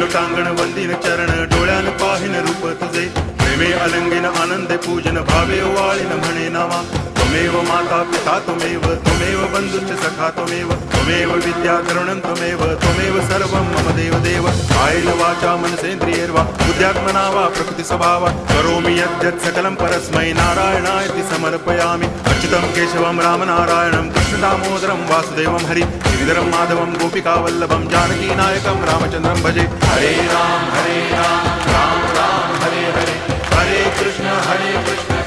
लोटांगण वंदिन चरण डोळ्यान पाहिन रूप तुझे प्रेमे अलंगिन आनंदे पूजन भावे वाळीन म्हणे नामा त्वमेव माता पिता त्वमेव बंधुश्च सखा त्वमेव विद्या द्रवणं त्वमेव सर्वं मम देव कायेन वाचा मनसेन्द्रियैर्वा बुद्ध्यात्मना वा प्रकृति स्वभावात् करोमि यद्यत् सकलं परस्मै नारायणायति समर्पयामि अच्युतं केशवं रामनारायणं कृष्णदामोदरं वासुदेवं हरि गिरिधरं माधवं गोपिकावल्लभं जानकीनायकं रामचन्द्रं भजे हरे राम राम राम हरे हरे हरे कृष्ण